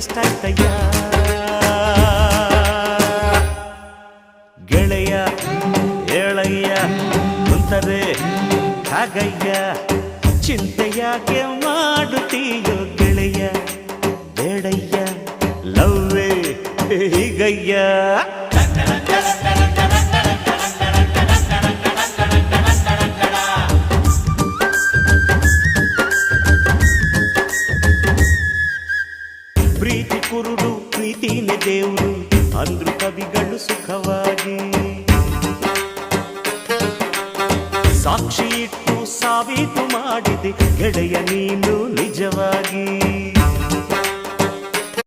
ಎಷ್ಟಾಯ್ತಯ್ಯ ಗೆಳೆಯ ಏಳಯ್ಯ ಕುಂತರೆ ಹಾಗಯ್ಯ ಚಿಂತೆಯಾಕೆ ಮಾಡುತ್ತೀಯೋ ಗೆಳೆಯ ಬೇಡಯ್ಯ ಲವ್ವೇ ಹೀಗಯ್ಯ ಪ್ರೀತಿ ಕುರುಡು ಪ್ರೀತಿನೇ ದೇವರು ಅಂದ್ರು ಕವಿಗಳು ಸುಖವಾಗಿ ಸಾಕ್ಷಿ ಇಟ್ಟು ಸಾಬೀತು ಮಾಡಿದೆ ಗೆಳೆಯ ನೀನು ನಿಜವಾಗಿ